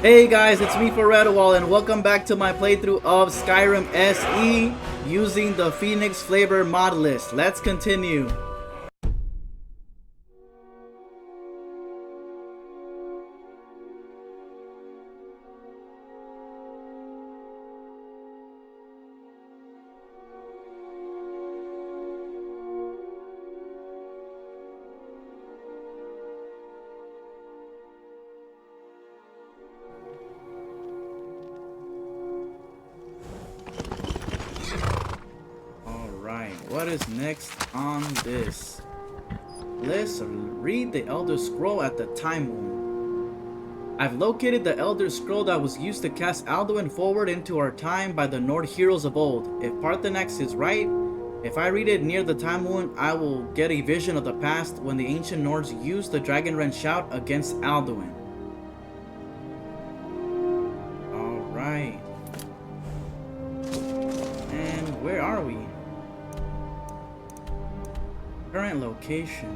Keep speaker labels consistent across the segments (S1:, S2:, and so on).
S1: Hey guys, it's me Redwall and welcome back to my playthrough of Skyrim SE using the Phoenix Flavour Modlist. Let's continue. What is next on this list? Read the Elder Scroll at the Time Moon. I've located the Elder Scroll that was used to cast Alduin forward into our time by the Nord heroes of old. If Parthenax is right, if I read it near the Time Moon, I will get a vision of the past when the ancient Nords used the Dragonrend shout against Alduin. Alright. And where are we? Current location.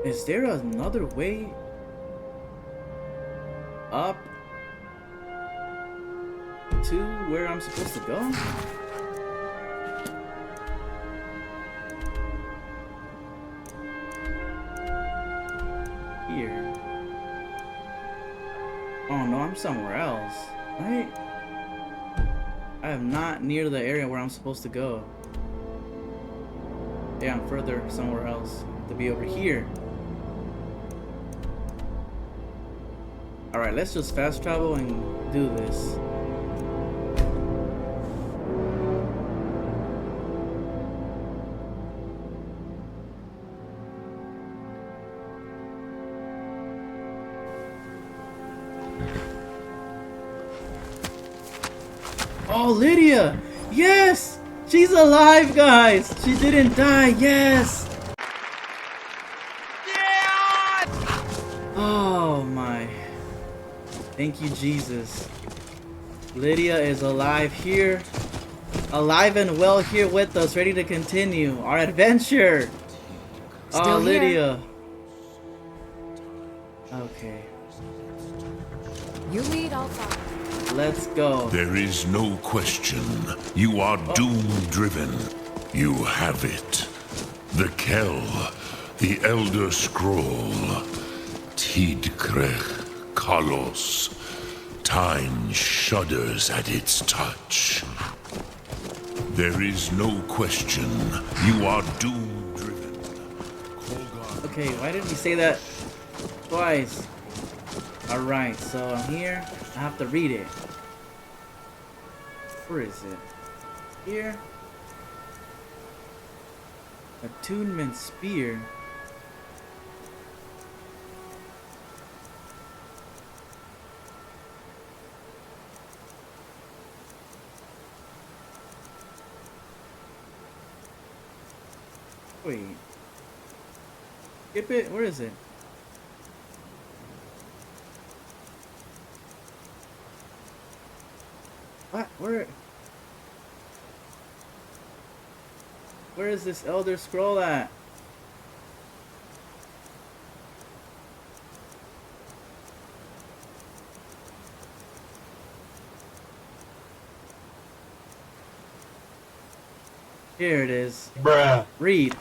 S1: Is there another way up to where I'm supposed to go? Here. Oh no, I'm somewhere else. Right? I am not near the area where I'm supposed to go. Yeah, I'm further somewhere else. To be over here. Alright, let's just fast travel and do this. Oh, Lydia! Yes! She's alive, guys! She didn't die, yes! Yeah! Oh my. Thank you, Jesus. Lydia is alive here. Alive and well here with us, ready to continue our adventure!
S2: Still
S1: oh,
S2: here.
S1: Lydia. Okay.
S2: You lead, I'll follow.
S1: Let's go.
S3: There is no question. You are doom-driven. You have it. The Kell, the Elder Scroll. Tidkrech Kalos. Time shudders at its touch. There is no question. You are doom-driven.
S1: Okay, why didn't he say that twice? Alright, so I'm here. I have to read it. Where is it? Here. Attunement Spear. Wait. Skip it? Where is it? What? Where is this Elder Scroll at? Here it is.
S4: Bruh.
S1: Read.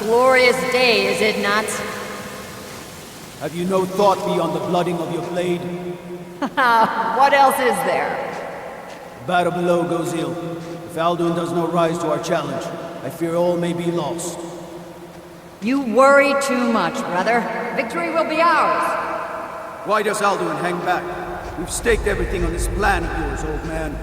S2: glorious day, is it not?
S4: Have you no thought beyond the blooding of your blade?
S2: What else is there?
S4: The battle below goes ill. If Alduin does not rise to our challenge, I fear all may be lost.
S2: You worry too much, brother. Victory will be ours.
S4: Why does Alduin hang back? We've staked everything on this plan of yours, old man.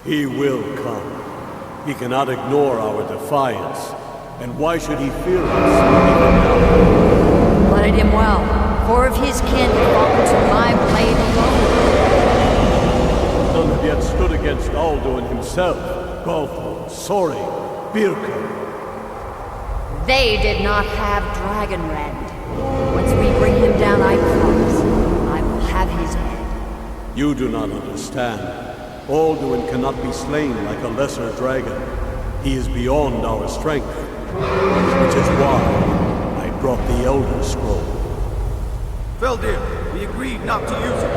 S5: He will come. He cannot ignore our defiance. And why should he fear us even now?
S2: Blooded him well, for of his kin fallen to my blade alone.
S5: None have yet stood against Alduin himself. Golfo, Sori, Birka.
S2: They did not have Dragonrend. Once we bring him down, I promise, I will have his head.
S5: You do not understand. Alduin cannot be slain like a lesser dragon. He is beyond our strength. Which is why I brought the Elder Scroll.
S4: Feldir, we agreed not to use it.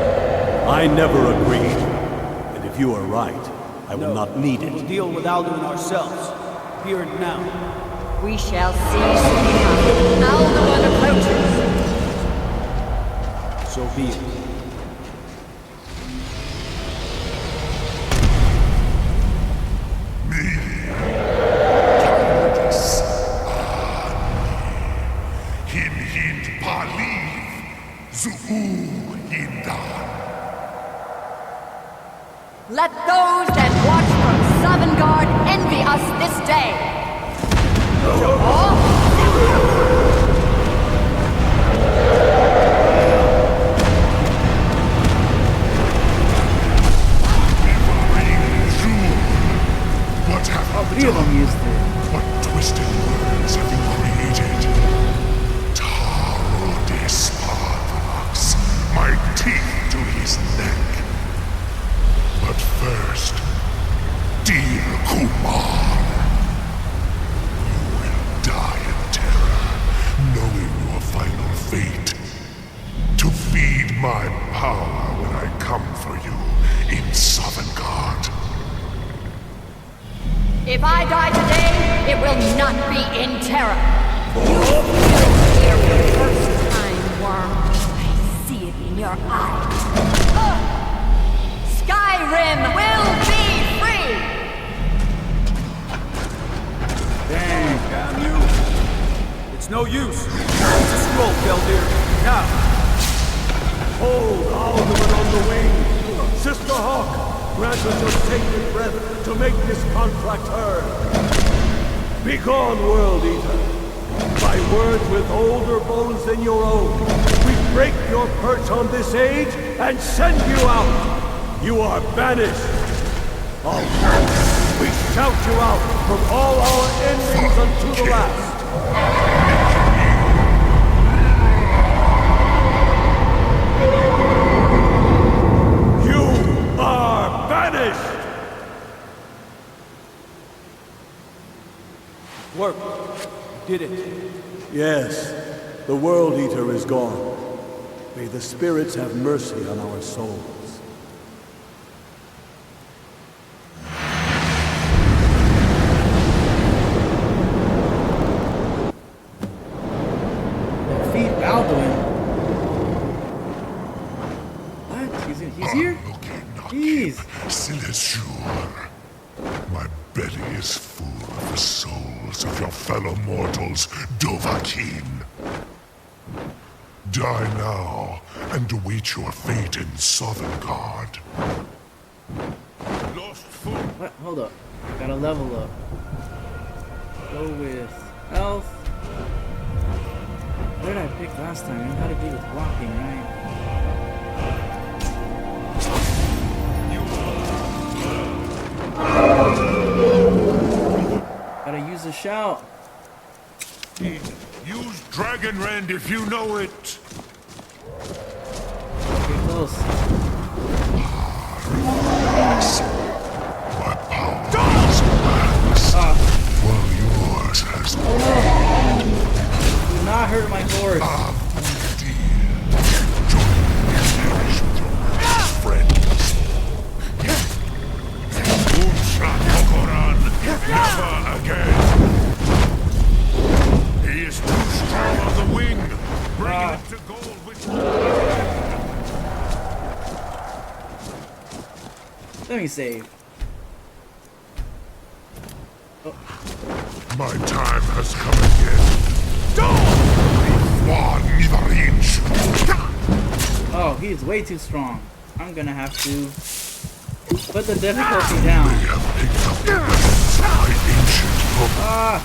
S5: I never agreed. And if you are right, I will not need
S4: We'll
S5: it.
S4: deal with Alduin ourselves. Here and now.
S2: We shall see soon enough. Alduin approaches.
S4: So be it.
S2: Let those that watch from Sovngarde envy us this day.
S1: All three of them used it.
S3: What twisted words have you created? Tarodis Parvax, my teeth to his neck. But first, dear Kumar, you will die in terror, knowing your final fate. To feed my power when I come for you in Sovngarde.
S2: If I die today, it will not be in terror. You will hear for the first time, worm. I see it in your eyes. Skyrim will be free!
S1: Dang.
S4: Damn you! It's no use. It's a scroll, Feldir. Now!
S5: Hold Alduin on the wing! Sister Hawk, grant us your sacred breath to make this contract heard. Begone, World Eater. By words with older bones than your own, we break your perch on this age and send you out! You are banished! Alduin, we shout you out from all our endings unto the last! You are banished!
S4: Work. You did it.
S5: Yes, the World Eater is gone. May the spirits have mercy on our souls.
S1: Defeat Alduin. What? He's here? Jeez.
S3: Silesure. My belly is full of the souls of your fellow mortals, Dovahkiin. Die now, and await your fate in Sovngarde. Lost food.
S1: What? Hold up. Gotta level up. Go with health. What did I pick last time? It had to be with walking, right? Gotta use a shout.
S3: Use Dragonrend if you know it.
S1: Get close.
S3: My power is max, while yours has
S1: Do not hurt my horse.
S3: perish with your friends. Umsha Tokoran, never again.
S1: Let me save.
S3: My time has come again.
S1: Oh, he's way too strong. I'm gonna have to put the difficulty down.
S3: They have picked up the lessons of my ancient book.
S1: Ah!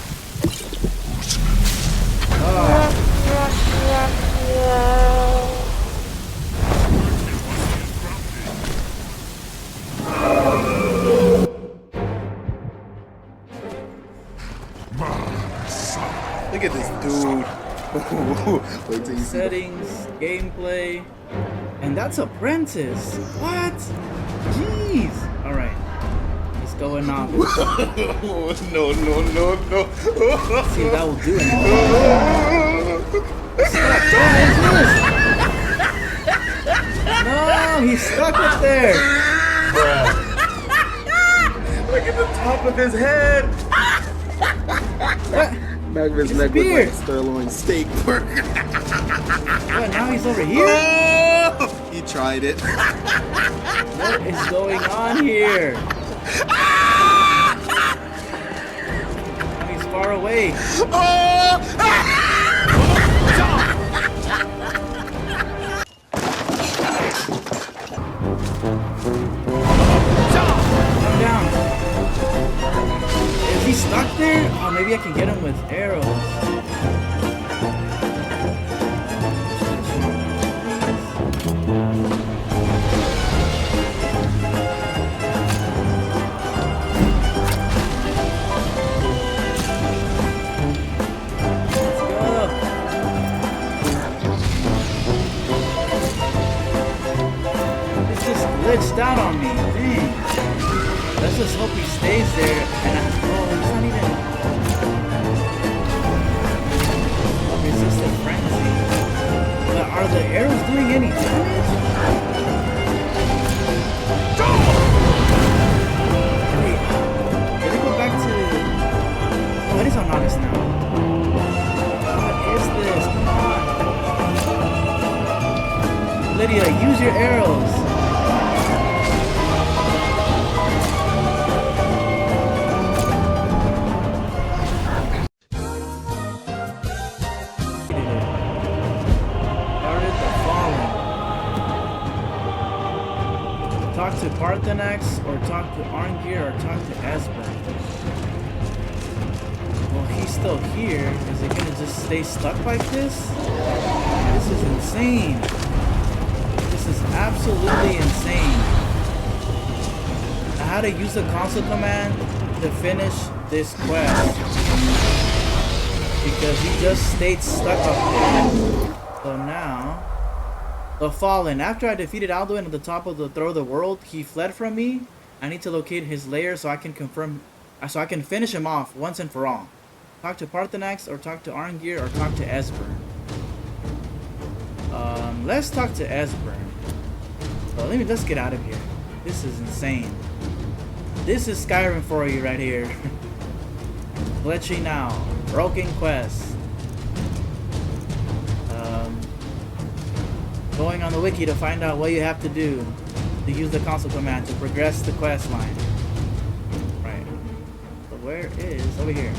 S6: Look at this dude. Wait till you see the
S1: Settings, gameplay, and that's Apprentice. What? Jeez. All right, let's go in now.
S6: no.
S1: See if that will do anything. Stop! What is this? No, he's stuck up there.
S6: Look at the top of his head.
S1: What?
S6: Back of his neck looks like a sirloin steak burger.
S1: What? Now he's over here.
S6: Oh! He tried it.
S1: What is going on here? Now he's far away. Come down. Is he stuck there? Oh, maybe I can get him with arrows. Glitched out on me. Dang. Let's just hope he stays there. And oh, he's not even resistant frenzy. But are the arrows doing any damage? Wait, did it go back to? Oh, it is on honest now. What is this? Come on, Lydia, use your arrows. Talk to Parthenax, or talk to Arngir, or talk to Esbern. Well, he's still here. Is it gonna just stay stuck like this? This is insane. This is absolutely insane. I had to use the console command to finish this quest because he just stayed stuck up there. So now, the Fallen. After I defeated Alduin at the top of the Throw of the World, he fled from me. I need to locate his lair so I can finish him off once and for all. Talk to Parthenax, or talk to Arngir, or talk to Esbern. Let's talk to Esbern. So let's get out of here. This is insane. This is Skyrim for you right here. Glitchy now. Broken quest. Going on the wiki to find out what you have to do to use the console command to progress the quest line. Right. So where is over here?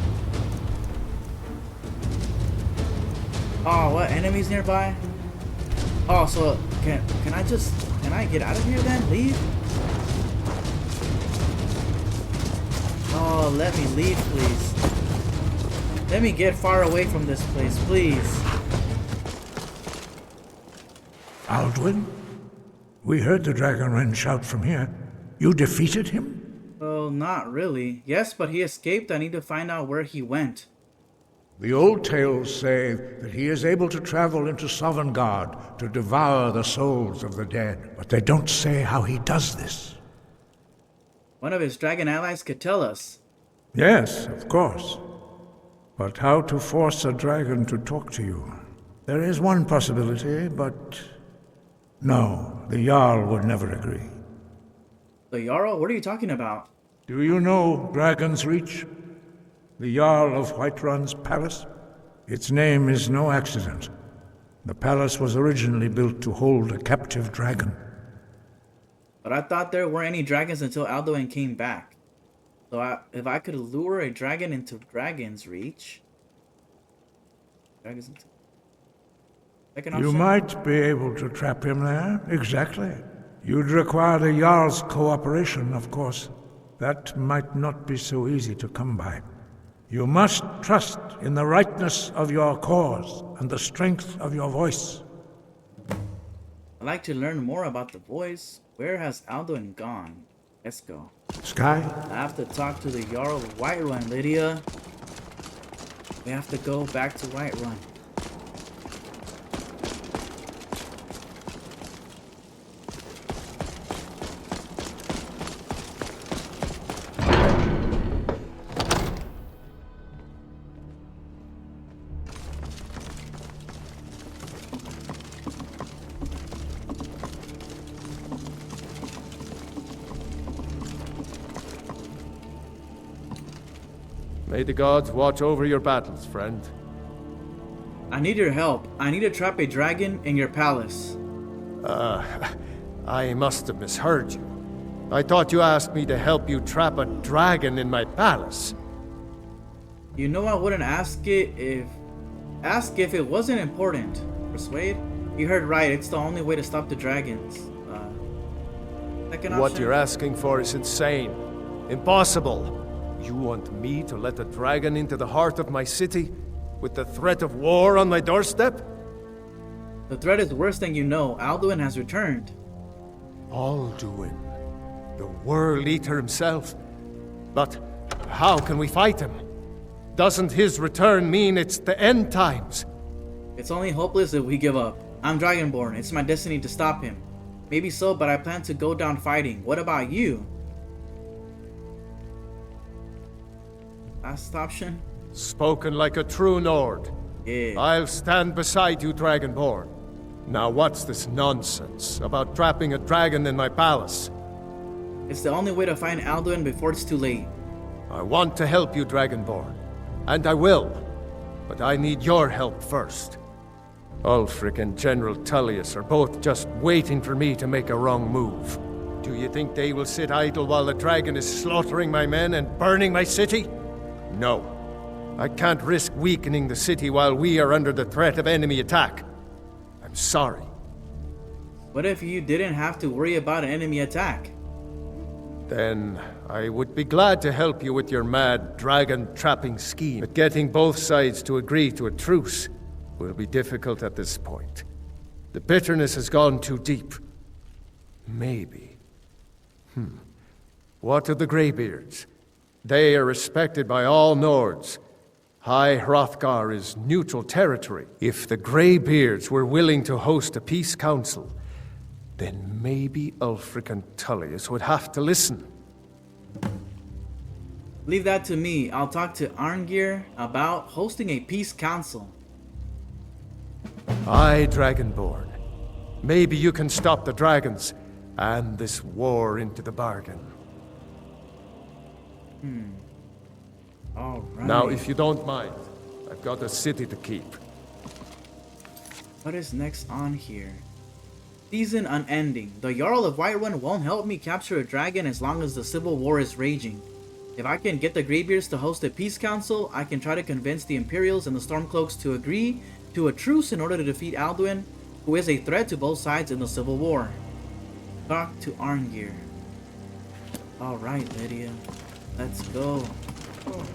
S1: Oh, what enemies nearby? Oh, so can I get out of here then? Leave? Oh, let me leave, please. Let me get far away from this place, please.
S7: Alduin? We heard the Dragon Wren shout from here. You defeated him?
S1: Well, not really. Yes, but he escaped. I need to find out where he went.
S7: The old tales say that he is able to travel into Sovngarde to devour the souls of the dead, but they don't say how he does this.
S1: One of his dragon allies could tell us.
S7: Yes, of course. But how to force a dragon to talk to you? There is one possibility, but no, the Jarl would never agree.
S1: The Jarl? What are you talking about?
S7: Do you know Dragon's Reach? The Jarl of Whiterun's palace? Its name is no accident. The palace was originally built to hold a captive dragon.
S1: A But I thought there weren't any dragons until Alduin came back. So if I could lure a dragon into Dragon's Reach...
S7: You might be able to trap him there, exactly. You'd require the Jarl's cooperation, of course. That might not be so easy to come by. You must trust in the rightness of your cause and the strength of your voice.
S1: I'd like to learn more about the voice. Where has Alduin gone? Let's go.
S7: Sky?
S1: I have to talk to the Jarl of Whiterun, Lydia. We have to go back to Whiterun.
S5: May the gods watch over your battles, friend.
S1: I need your help. I need to trap a dragon in your palace.
S5: I must have misheard you. I thought you asked me to help you trap a dragon in my palace.
S1: You know I wouldn't ask if it wasn't important. Persuade? You heard right, it's the only way to stop the dragons. Second option?
S5: What you're asking for is insane. Impossible. You want me to let a dragon into the heart of my city? With the threat of war on my doorstep?
S1: The threat is worse than you know. Alduin has returned.
S5: Alduin? The World Eater himself? But how can we fight him? Doesn't his return mean it's the end times?
S1: It's only hopeless if we give up. I'm Dragonborn. It's my destiny to stop him. Maybe so, but I plan to go down fighting. What about you? Last option?
S5: Spoken like a true Nord.
S1: Yeah.
S5: I'll stand beside you, Dragonborn. Now what's this nonsense about trapping a dragon in my palace?
S1: It's the only way to find Alduin before it's too late.
S5: I want to help you, Dragonborn. And I will. But I need your help first. Ulfric and General Tullius are both just waiting for me to make a wrong move. Do you think they will sit idle while the dragon is slaughtering my men and burning my city? No. I can't risk weakening the city while we are under the threat of enemy attack. I'm sorry.
S1: What if you didn't have to worry about an enemy attack?
S5: Then I would be glad to help you with your mad dragon-trapping scheme. But getting both sides to agree to a truce will be difficult at this point. The bitterness has gone too deep. Maybe. What of the Greybeards? They are respected by all Nords. High Hrothgar is neutral territory. If the Greybeards were willing to host a peace council, then maybe Ulfric and Tullius would have to listen.
S1: Leave that to me. I'll talk to Arngir about hosting a peace council.
S5: Aye, Dragonborn. Maybe you can stop the dragons and this war into the bargain.
S1: All right.
S5: Now, if you don't mind, I've got a city to keep.
S1: What is next on here? Season unending. The Jarl of Whiterun won't help me capture a dragon as long as the civil war is raging. If I can get the Greybeards to host a peace council, I can try to convince the Imperials and the Stormcloaks to agree to a truce in order to defeat Alduin, who is a threat to both sides in the civil war. Talk to Arngir. Alright, Lydia. Let's go.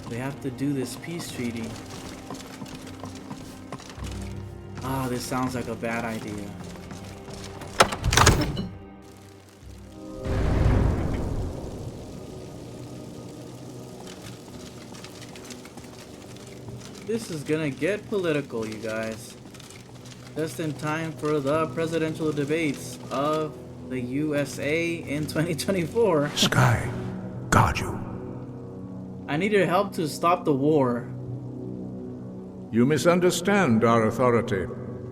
S1: They have to do this peace treaty. Ah, this sounds like a bad idea. This is gonna get political, you guys. Just in time for the presidential debates of the USA in 2024.
S7: Sky, guard you.
S1: I need your help to stop the war.
S7: You misunderstand our authority.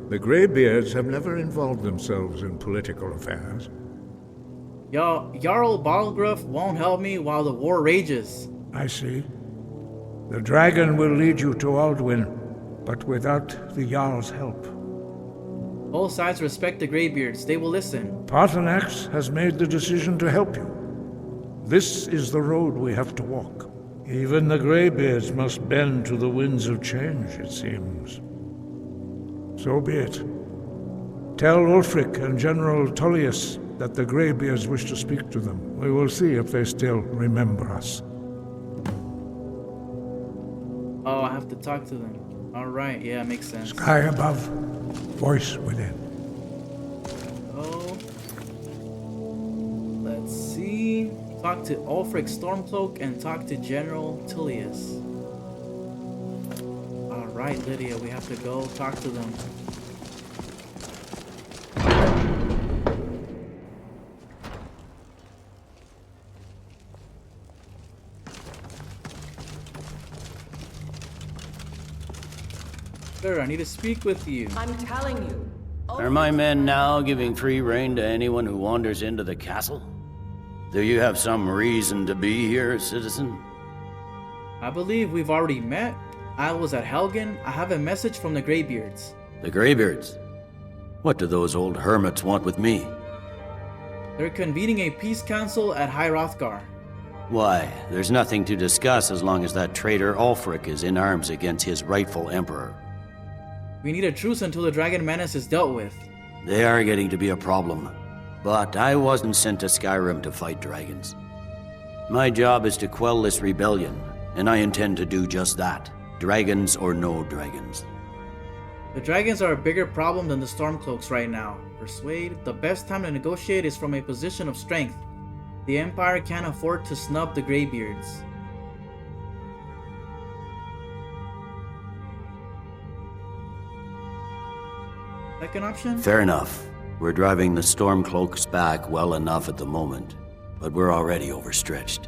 S7: The Greybeards have never involved themselves in political affairs.
S1: Jarl Balgruuf won't help me while the war rages.
S7: I see. The dragon will lead you to Alduin, but without the Jarl's help.
S1: Both sides respect the Greybeards. They will listen.
S7: Paarthurnax has made the decision to help you. This is the road we have to walk. Even the Greybeards must bend to the winds of change, it seems. So be it. Tell Ulfric and General Tullius that the Greybeards wish to speak to them. We will see if they still remember us.
S1: Oh, I have to talk to them. Alright, yeah, makes sense.
S7: Sky above, voice within.
S1: Oh. Let's see. Talk to Ulfric Stormcloak and talk to General Tullius. Alright, Lydia, we have to go talk to them. Sir, I need to speak with you.
S2: I'm telling you.
S8: Are my men now giving free rein to anyone who wanders into the castle? Do you have some reason to be here, citizen?
S1: I believe we've already met. I was at Helgen. I have a message from the Greybeards.
S8: The Greybeards? What do those old hermits want with me?
S1: They're convening a peace council at High Hrothgar.
S8: Why, there's nothing to discuss as long as that traitor Ulfric is in arms against his rightful emperor.
S1: We need a truce until the Dragon Menace is dealt with.
S8: They are getting to be a problem. But I wasn't sent to Skyrim to fight dragons. My job is to quell this rebellion, and I intend to do just that. Dragons or no dragons.
S1: The dragons are a bigger problem than the Stormcloaks right now. Persuade, the best time to negotiate is from a position of strength. The Empire can't afford to snub the Greybeards. Second option?
S8: Fair enough. We're driving the Stormcloaks back well enough at the moment, but we're already overstretched.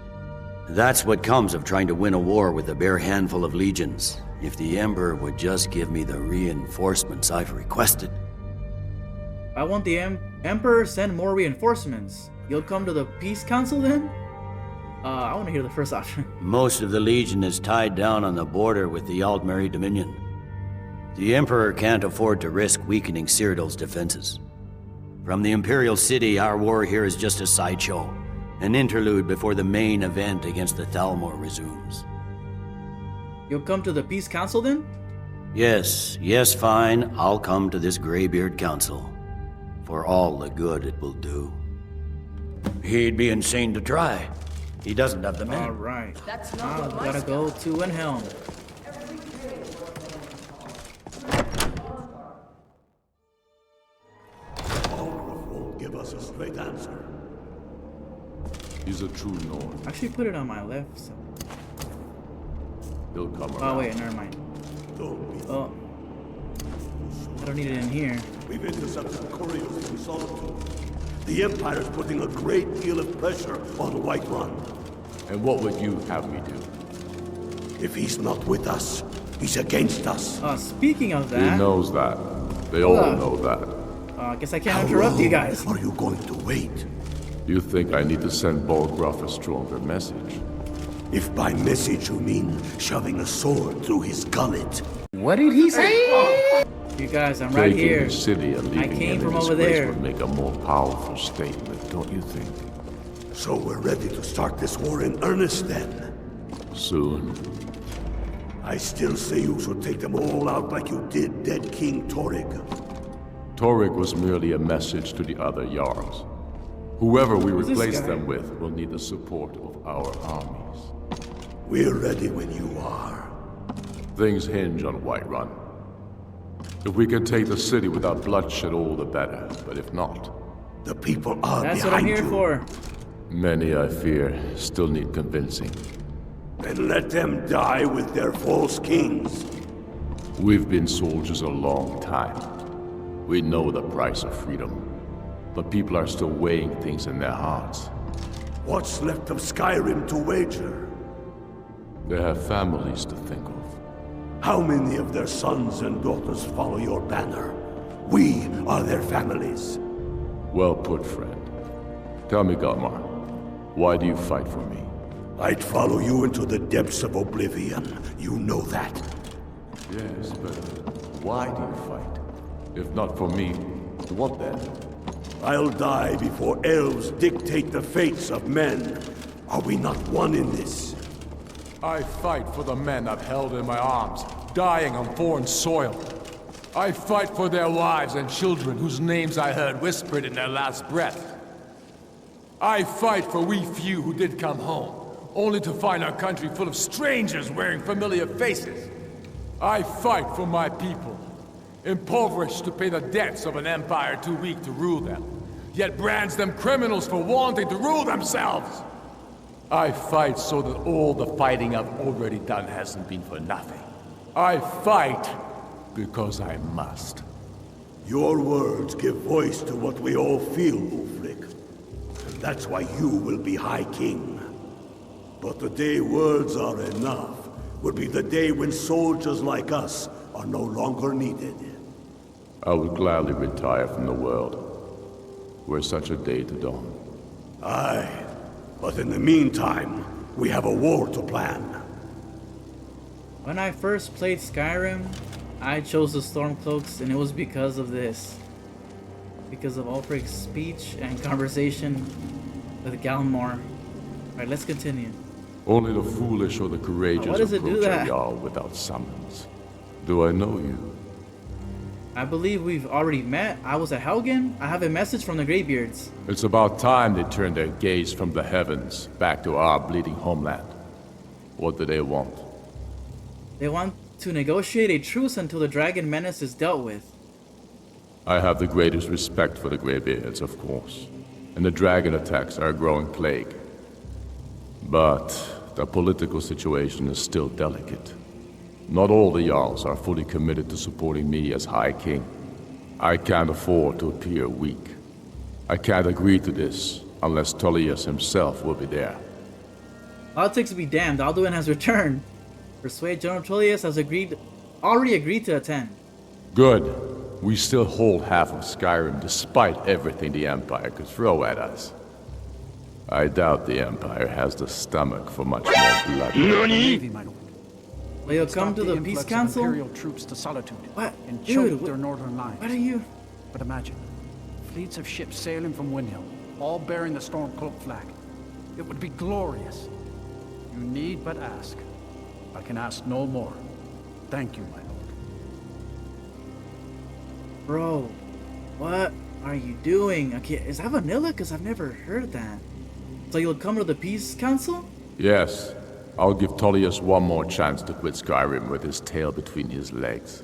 S8: That's what comes of trying to win a war with a bare handful of legions. If the Emperor would just give me the reinforcements I've requested.
S1: I want the Emperor send more reinforcements. You'll come to the Peace Council then? I want to hear the first option.
S8: Most of the Legion is tied down on the border with the Altmeri Dominion. The Emperor can't afford to risk weakening Cyrodiil's defenses. From the Imperial City, our war here is just a sideshow. An interlude before the main event against the Thalmor resumes.
S1: You'll come to the Peace Council then?
S8: Yes, fine. I'll come to this Greybeard Council. For all the good it will do. He'd be insane to try. He doesn't have the men.
S1: Alright.
S2: That's not
S1: Now
S2: what
S1: we
S2: my
S1: gotta go
S2: stuff.
S1: to Windhelm.
S5: Olaf won't give us a straight answer.
S9: He's a true Nord.
S1: Actually put it on my left side.
S9: He'll come around.
S1: Oh wait, never mind.
S5: Don't be.
S1: Oh. I don't need it in here.
S5: We've intercepted couriers from Solitude. The Empire's putting a great deal of pressure on Whiterun.
S9: And what would you have me do?
S5: If he's not with us, he's against us.
S1: Speaking of
S9: He
S1: that,
S9: knows that. They all know that.
S1: I guess I can't
S5: How
S1: interrupt you
S5: long
S1: guys.
S5: are you going to wait?
S9: You think I need to send Bolgraf a stronger message?
S5: If by message you mean shoving a sword through his gullet.
S6: What did he say?
S1: You guys, I'm right
S9: Taking
S1: here.
S9: the city and
S1: I
S9: leaving
S1: came
S9: it
S1: from
S9: in
S1: over
S9: disgrace
S1: there.
S9: would make a more powerful statement, don't you think?
S5: So we're ready to start this war in earnest then.
S9: Soon.
S5: I still say you should take them all out like you did dead King Torrig.
S9: Torrig was merely a message to the other Jarls. Whoever we
S1: Who's this
S9: replace
S1: guy?
S9: them with will need the support of our armies.
S5: We're ready when you are.
S9: Things hinge on Whiterun. If we can take the city without bloodshed, all the better. But if not,
S5: The people are
S1: That's what
S5: behind
S1: I'm here
S5: you.
S1: for.
S9: many, I fear, still need convincing.
S5: Then let them die with their false kings.
S9: We've been soldiers a long time. We know the price of freedom. But people are still weighing things in their hearts.
S5: What's left of Skyrim to wager?
S9: They have families to think of.
S5: How many of their sons and daughters follow your banner? We are their families.
S9: Well put, friend. Tell me, Galmar, why do you fight for me?
S5: I'd follow you into the depths of oblivion. You know that.
S9: Yes, but why do you fight? If not for me, What then?
S5: I'll die before elves dictate the fates of men. Are we not one in this?
S9: I fight for the men I've held in my arms, dying on foreign soil. I fight for their wives and children whose names I heard whispered in their last breath. I fight for we few who did come home, only to find our country full of strangers wearing familiar faces. I fight for my people, impoverished to pay the debts of an empire too weak to rule them, yet brands them criminals for wanting to rule themselves. I fight so that all the fighting I've already done hasn't been for nothing. I fight because I must.
S5: Your words give voice to what we all feel, Ulfric. And that's why you will be High King. But the day words are enough will be the day when soldiers like us are no longer needed.
S9: I would gladly retire from the world, were such a day to dawn.
S5: Aye. But in the meantime, we have a war to plan.
S1: When I first played Skyrim, I chose the Stormcloaks, and it was because of this. Because of Ulfric's speech and conversation with Galmor. Alright, let's continue.
S9: Only the foolish or the courageous
S1: Why does it do
S9: approach
S1: that?
S9: a Jarl without summons. Do I know you?
S1: I believe we've already met. I was at Helgen. I have a message from the Greybeards.
S9: It's about time they turned their gaze from the heavens back to our bleeding homeland. What do they want?
S1: They want to negotiate a truce until the dragon menace is dealt with.
S9: I have the greatest respect for the Greybeards, of course. And the dragon attacks are a growing plague. But the political situation is still delicate. Not all the Jarls are fully committed to supporting me as High King. I can't afford to appear weak. I can't agree to this unless Tullius himself will be there.
S1: Politics be damned, Alduin has returned. Persuade General Tullius has already agreed to attend.
S9: Good. We still hold half of Skyrim despite everything the Empire could throw at us. I doubt the Empire has the stomach for much more blood.
S4: Navy, my lord.
S1: Will you come to the Peace Council?
S4: Imperial troops to Solitude.
S1: What?
S4: And
S1: Dude,
S4: choke their northern lines.
S1: What are you?
S4: But imagine, fleets of ships sailing from Windhill, all bearing the Stormcloak flag. It would be glorious. You need but ask. I can ask no more. Thank you, my lord.
S1: Bro, what are you doing? Okay, is that vanilla? Because I've never heard that. So you'll come to the Peace Council?
S9: Yes. I'll give Tullius one more chance to quit Skyrim with his tail between his legs.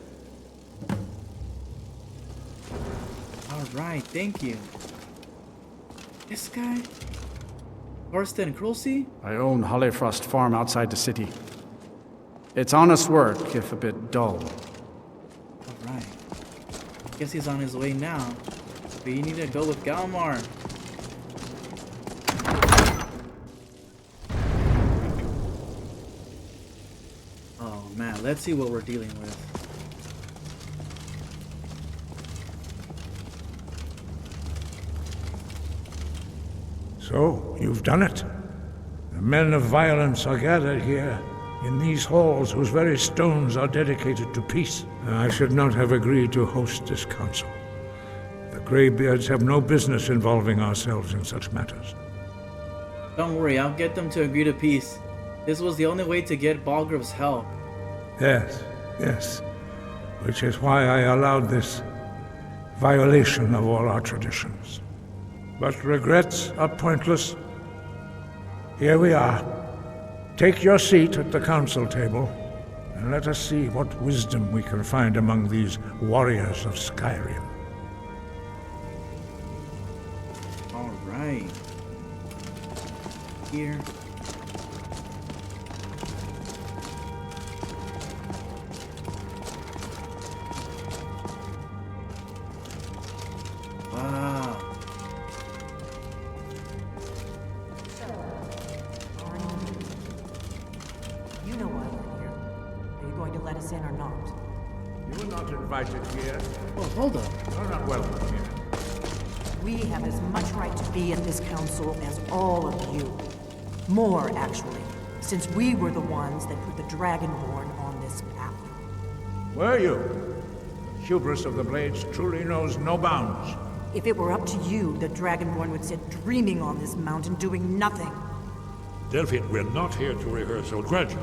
S1: Alright, thank you. This guy? Thorsten Krulsi?
S4: I own Hollifrost Farm outside the city. It's honest work, if a bit dull.
S1: Alright. Guess he's on his way now. But you need to go with Galmar. Oh man, let's see what we're dealing with.
S7: So, you've done it. The men of violence are gathered here, in these halls whose very stones are dedicated to peace. I should not have agreed to host this council. The Greybeards have no business involving ourselves in such matters.
S1: Don't worry, I'll get them to agree to peace. This was the only way to get Balgrav's help.
S7: Yes, yes. Which is why I allowed this violation of all our traditions. But regrets are pointless. Here we are. Take your seat at the council table, and let us see what wisdom we can find among these warriors of Skyrim.
S1: All right. Here. Wow.
S10: You know why we're here. Are you going to let us in or not?
S7: You are not invited here.
S1: Oh, hold up.
S7: You're not welcome here.
S10: We have as much right to be at this council as all of you. More, actually, since we were the ones that put the Dragonborn on this path.
S7: Were you? hubris of the Blades truly knows no bounds.
S10: If it were up to you, the Dragonborn would sit dreaming on this mountain doing nothing.
S11: Delphine, we're not here to rehearse old grudges.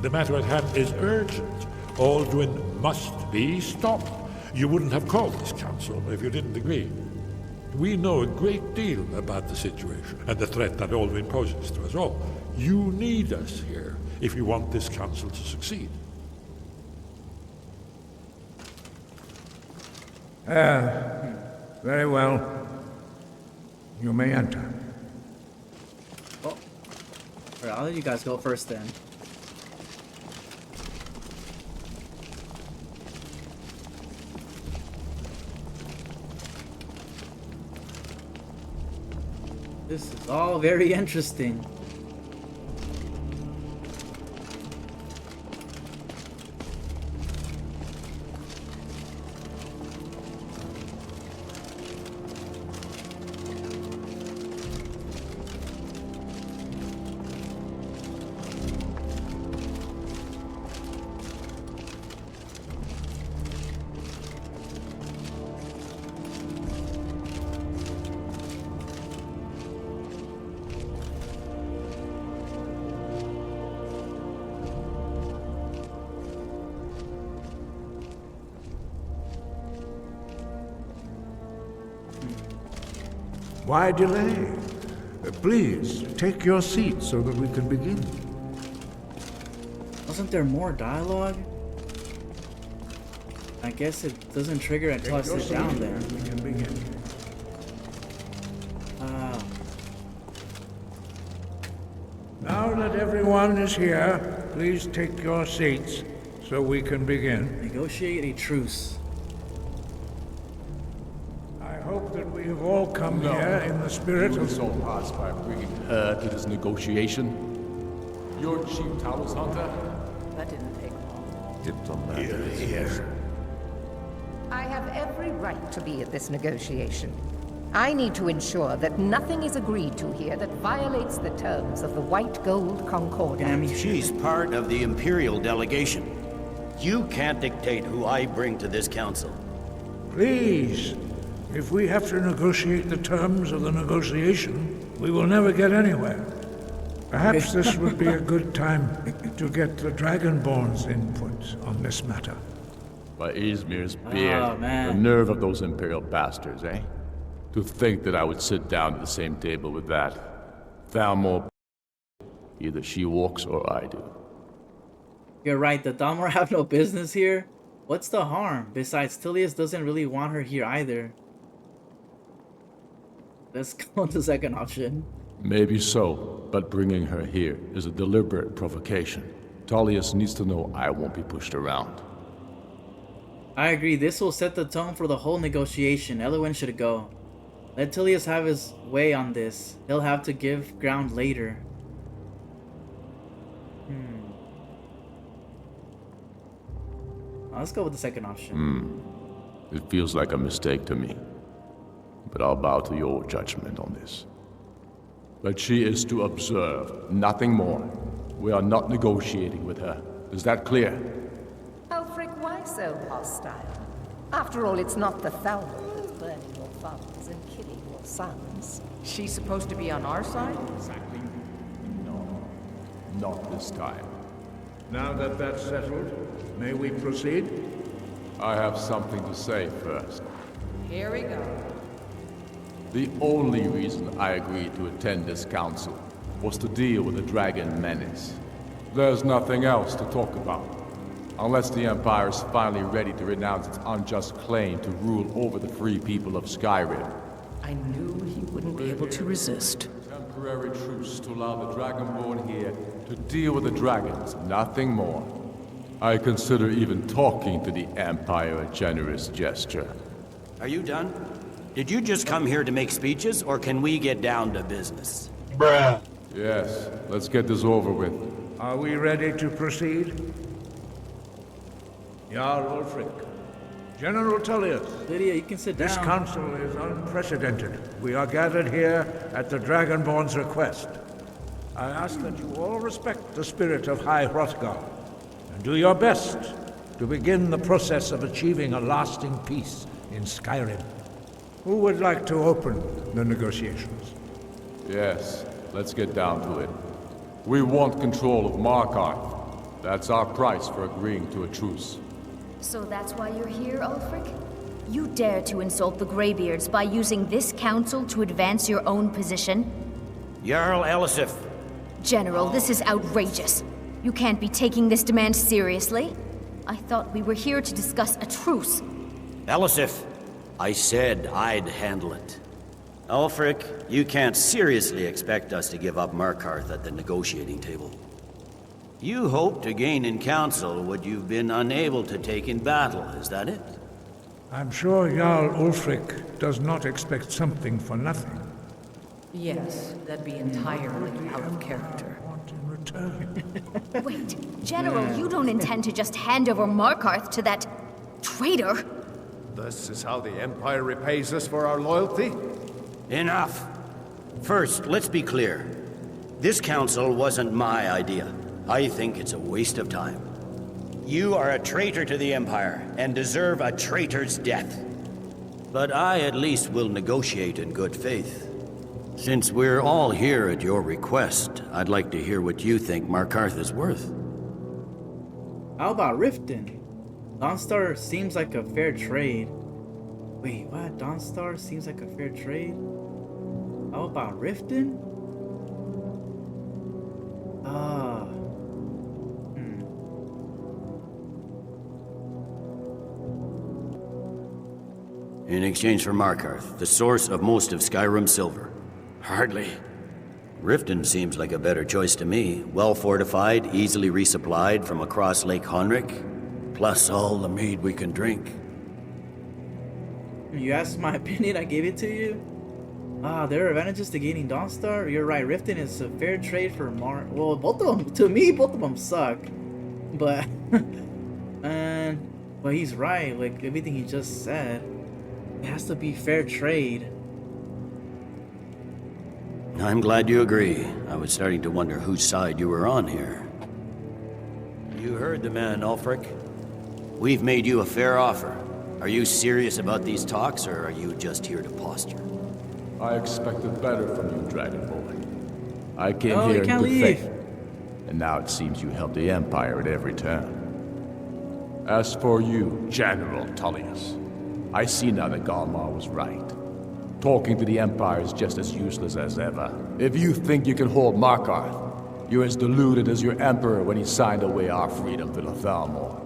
S11: The matter at hand is urgent. Aldrin must be stopped. You wouldn't have called this council if you didn't agree. We know a great deal about the situation and the threat that Aldrin poses to us all. You need us here if you want this council to succeed.
S7: Very well. You may enter.
S1: Oh. Alright, I'll let you guys go first then. This is all very interesting.
S7: Why delay? Please, take your seat so that we can begin.
S1: Wasn't there more dialogue? I guess it doesn't trigger until I sit down there.
S7: We can begin. Now that everyone is here, please take your seats so we can begin.
S1: Negotiate a truce.
S7: I hope that we have all come here in the spirit
S9: You
S7: of...
S9: insult us by bringing her to this negotiation. You're Chief Talos Hunter?
S10: That didn't take long.
S3: Here.
S12: I have every right to be at this negotiation. I need to ensure that nothing is agreed to here that violates the terms of the White Gold Concordat.
S8: She's part of the Imperial delegation. You can't dictate who I bring to this council.
S7: Please, if we have to negotiate the terms of the negotiation, we will never get anywhere. Perhaps this would be a good time to get the Dragonborn's input on this matter.
S9: By Izmir's beard,
S1: Oh, man.
S9: the nerve of those Imperial bastards, eh? To think that I would sit down at the same table with that. Thalmor. Either she walks or I do.
S1: You're right, the Thalmor have no business here. What's the harm? Besides, Tilius doesn't really want her here either. Let's go with the second option.
S9: Maybe so, but bringing her here is a deliberate provocation. Tullius needs to know I won't be pushed around.
S1: I agree, this will set the tone for the whole negotiation. Elowen should go. Let Tilius have his way on this. He'll have to give ground later. Let's go with the second option.
S9: It feels like a mistake to me. But I'll bow to your judgment on this. But she is to observe, nothing more. We are not negotiating with her. Is that clear?
S12: Ulfric, why so hostile? After all, it's not the Thalmor that's burning your fathers and killing your sons.
S10: She's supposed to be on our side?
S9: Exactly. No. Not this time.
S7: Now that that's settled, may we proceed?
S9: I have something to say first.
S10: Here we go.
S9: The only reason I agreed to attend this council was to deal with the dragon menace. There's nothing else to talk about. Unless the Empire is finally ready to renounce its unjust claim to rule over the free people of Skyrim.
S10: I knew he wouldn't be able to resist.
S9: Temporary truce to allow the Dragonborn here to deal with the dragons, nothing more. I consider even talking to the Empire a generous gesture.
S8: Are you done? Did you just come here to make speeches, or can we get down to business?
S6: Bruh.
S9: Yes, let's get this over with.
S7: Are we ready to proceed? Jarl Ulfric, General Tullius,
S1: Lydia, you can sit
S7: this
S1: down.
S7: council is unprecedented. We are gathered here at the Dragonborn's request. I ask that you all respect the spirit of High Hrothgar, and do your best to begin the process of achieving a lasting peace in Skyrim. Who would like to open the negotiations?
S9: Yes, let's get down to it. We want control of Markarth. That's our price for agreeing to a truce.
S13: So that's why you're here, Ulfric? You dare to insult the Greybeards by using this council to advance your own position?
S8: Jarl Elisif.
S13: General, this is outrageous. You can't be taking this demand seriously. I thought we were here to discuss a truce.
S8: Elisif, I said I'd handle it. Ulfric, you can't seriously expect us to give up Markarth at the negotiating table. You hope to gain in council what you've been unable to take in battle, is that it?
S7: I'm sure Jarl Ulfric does not expect something for nothing.
S10: Yes, that'd be entirely out of character.
S7: In return.
S13: Wait, General, you don't intend to just hand over Markarth to that traitor?
S5: This is how the Empire repays us for our loyalty?
S8: Enough. First, let's be clear. This council wasn't my idea. I think it's a waste of time. You are a traitor to the Empire, and deserve a traitor's death. But I at least will negotiate in good faith. Since we're all here at your request, I'd like to hear what you think Markarth is worth.
S1: How about Riften? Dawnstar seems like a fair trade. Wait, what? Dawnstar seems like a fair trade? How about Riften?
S8: In exchange for Markarth, the source of most of Skyrim's silver. Hardly. Riften seems like a better choice to me. Well fortified, easily resupplied from across Lake Honrick, plus all the mead we can drink.
S1: You asked my opinion, I gave it to you? There are advantages to gaining Dawnstar. You're right, Riften is a fair trade for well, both of them, to me, both of them suck. But, but he's right, like everything he just said. It has to be fair trade.
S8: I'm glad you agree. I was starting to wonder whose side you were on here. You heard the man, Ulfric. We've made you a fair offer. Are you serious about these talks, or are you just here to posture?
S9: I expected better from you, Dragonborn. I came here in good faith, and now it seems you help the Empire at every turn. As for you, General Tullius, I see now that Galmar was right. Talking to the Empire is just as useless as ever. If you think you can hold Markarth, you're as deluded as your Emperor when he signed away our freedom to Lethalmor.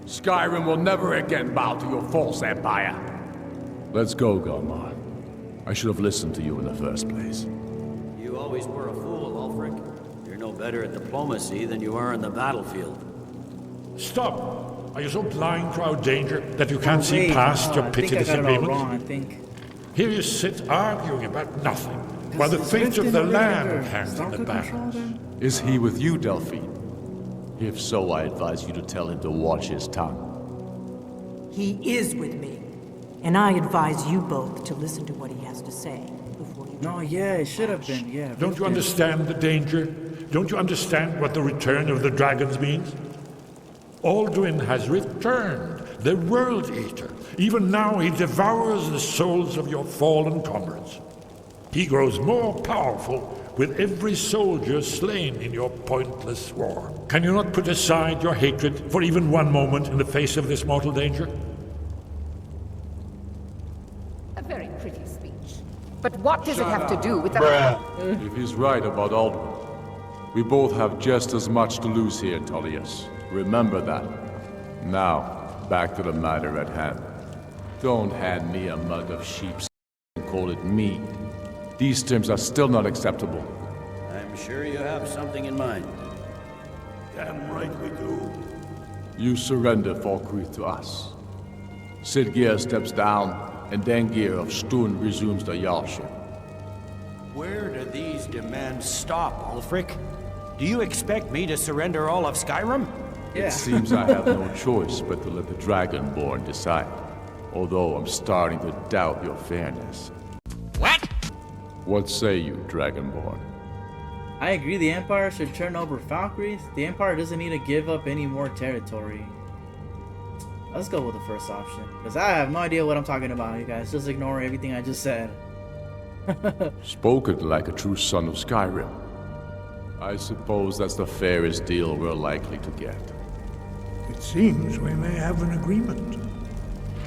S9: Skyrim will never again bow to your false empire. Let's go, Galmar. I should have listened to you in the first place.
S8: You always were a fool, Ulfric. You're no better at diplomacy than you are in the battlefield.
S11: Stop! Are you so blind to our danger that you can't see past your petty disagreements? Here you sit arguing about nothing, while the fate of the land hangs in the balance.
S9: Is he with you, Delphine? If so, I advise you to tell him to watch his tongue.
S10: He is with me, and I advise you both to listen to what he has to say before you...
S1: No, yeah, it should have been, yeah.
S11: Don't you understand the danger? Don't you understand what the return of the dragons means? Alduin has returned, the World Eater. Even now he devours the souls of your fallen comrades. He grows more powerful with every soldier slain in your pointless war. Can you not put aside your hatred for even one moment in the face of this mortal danger?
S12: A very pretty speech. But what does it have to do with the...
S9: If he's right about Alduin, we both have just as much to lose here, Tullius. Remember that. Now, back to the matter at hand. Don't hand me a mug of sheep's and call it mead. These terms are still not acceptable.
S8: I'm sure you have something in mind.
S5: Damn right we do.
S9: You surrender Falkreath to us. Sidgeir steps down, and Dengir of Stun resumes the Jarlship.
S8: Where do these demands stop, Ulfric? Do you expect me to surrender all of Skyrim?
S9: It seems I have no choice but to let the Dragonborn decide. Although I'm starting to doubt your fairness.
S8: What?
S9: What say you, Dragonborn?
S1: I agree the Empire should turn over Falkreath. The Empire doesn't need to give up any more territory. Let's go with the first option. Because I have no idea what I'm talking about, you guys. Just ignore everything I just said.
S9: Spoken like a true son of Skyrim. I suppose that's the fairest deal we're likely to get.
S7: It seems we may have an agreement.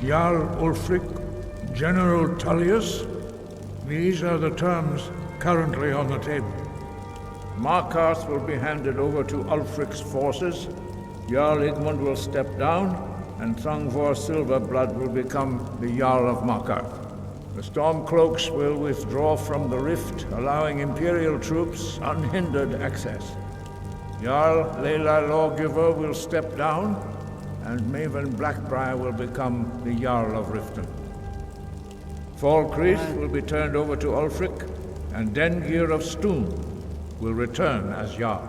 S7: Jarl Ulfric, General Tullius, these are the terms currently on the table. Markarth will be handed over to Ulfric's forces, Jarl Igmund will step down, and Thungvor Silverblood will become the Jarl of Markarth. The Stormcloaks will withdraw from the rift, allowing Imperial troops unhindered access. Jarl Leila Lawgiver will step down, and Maven Blackbriar will become the Jarl of Riften. Falkreath will be turned over to Ulfric, and Dengir of Stoom will return as Jarl.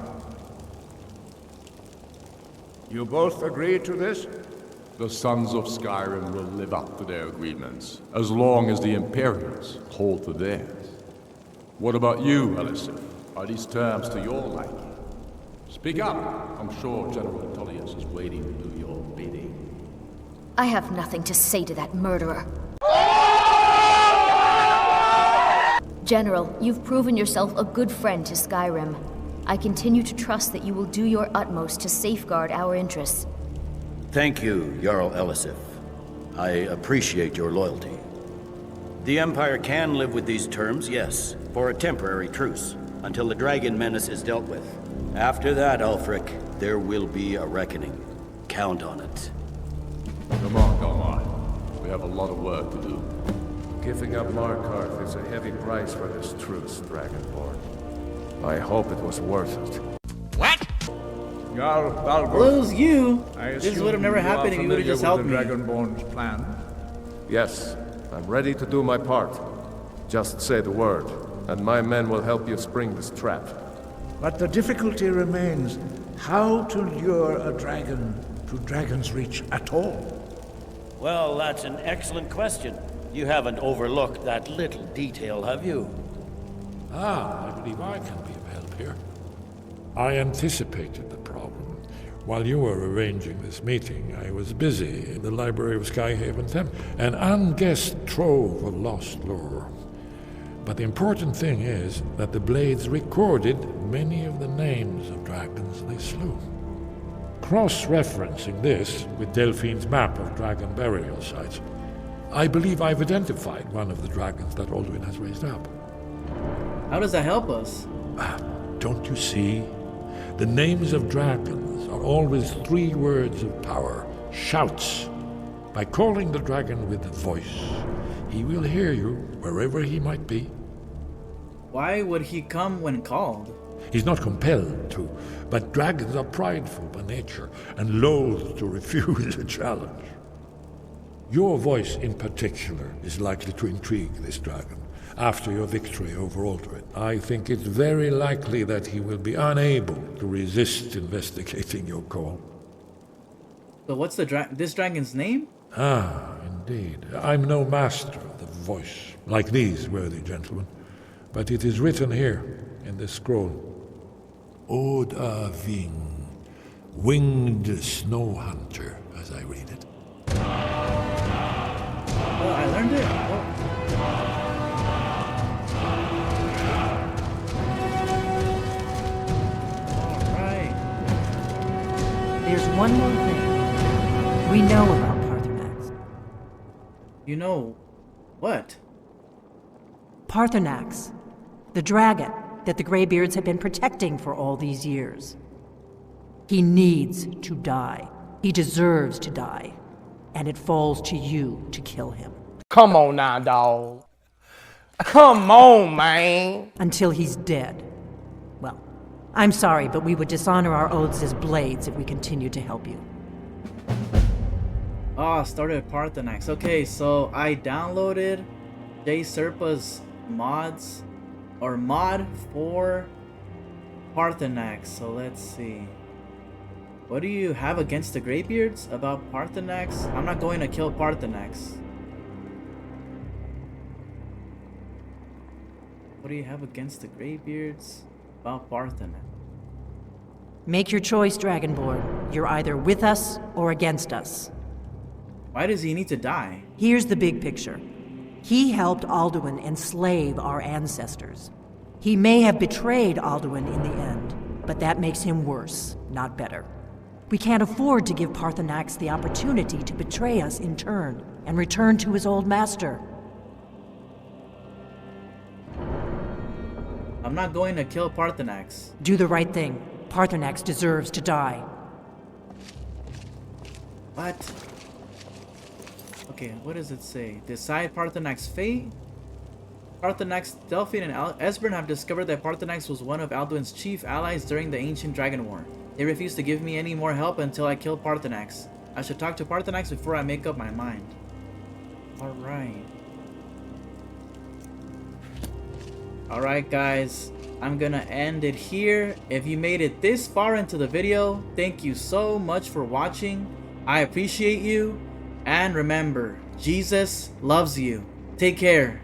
S7: You both agree to this?
S9: The Sons of Skyrim will live up to their agreements, as long as the Imperials hold to theirs. What about you, Elisif? Are these terms to your liking? Speak up! I'm sure General Tullius is waiting to do your bidding.
S13: I have nothing to say to that murderer. General, you've proven yourself a good friend to Skyrim. I continue to trust that you will do your utmost to safeguard our interests.
S8: Thank you, Jarl Elisif. I appreciate your loyalty. The Empire can live with these terms, yes, for a temporary truce, until the dragon menace is dealt with. After that, Ulfric, there will be a reckoning. Count on it.
S9: Come on. We have a lot of work to do.
S5: Giving up Markarth is a heavy price for this truce, Dragonborn. I hope it was worth it.
S7: Jarl Balgruuf.
S1: Well, it was you.
S7: I
S1: This would have never
S7: assume
S1: happened if you would have just helped me.
S7: the Dragonborn's plan.
S5: Yes, I'm ready to do my part. Just say the word, and my men will help you spring this trap.
S7: But the difficulty remains how to lure a dragon to Dragon's Reach at all.
S8: Well, that's an excellent question. You haven't overlooked that little detail, have you?
S11: I believe I can be of help here. I anticipated the problem. While you were arranging this meeting, I was busy in the library of Skyhaven Temple, an unguessed trove of lost lore. But the important thing is that the blades recorded many of the names of dragons they slew. Cross-referencing this with Delphine's map of dragon burial sites, I believe I've identified one of the dragons that Alduin has raised up.
S1: How does that help us?
S11: Don't you see? The names of dragons are always 3 words of power, shouts. By calling the dragon with a voice, he will hear you wherever he might be.
S1: Why would he come when called?
S11: He's not compelled to, but dragons are prideful by nature and loath to refuse a challenge. Your voice in particular is likely to intrigue this dragon. After your victory over Alduin, I think it's very likely that he will be unable to resist investigating your call.
S1: So what's this dragon's name?
S11: Indeed. I'm no master of the voice, like these worthy gentlemen, but it is written here in this scroll. Oda Ving, winged snow hunter, as I read it.
S1: Oh, I learned it. Oh.
S10: There's one more thing. We know about Paarthurnax.
S1: You know what?
S10: Paarthurnax, the dragon that the Greybeards have been protecting for all these years. He needs to die. He deserves to die. And it falls to you to kill him.
S14: Come on now, dawg. Come on, man.
S10: Until he's dead. Well, I'm sorry, but we would dishonor our oaths as blades if we continued to help you.
S1: Oh, started Paarthurnax. Okay, so I downloaded Jay Serpa's mods, or mod for Paarthurnax. So let's see. What do you have against the Greybeards about Paarthurnax? I'm not going to kill Paarthurnax. What do you have against the Greybeards about Paarthurnax?
S10: Make your choice, Dragonborn. You're either with us or against us.
S1: Why does he need to die?
S10: Here's the big picture. He helped Alduin enslave our ancestors. He may have betrayed Alduin in the end, but that makes him worse, not better. We can't afford to give Parthenax the opportunity to betray us in turn and return to his old master.
S1: I'm not going to kill Parthenax.
S10: Do the right thing. Parthenax deserves to die.
S1: What? Okay, what does it say? Decide Parthenax's fate? Parthenax, Delphine, and Esbern have discovered that Parthenax was one of Alduin's chief allies during the Ancient Dragon War. They refuse to give me any more help until I kill Parthenax. I should talk to Parthenax before I make up my mind. Alright. Alright guys, I'm gonna end it here. If you made it this far into the video, thank you so much for watching. I appreciate you. And remember, Jesus loves you. Take care.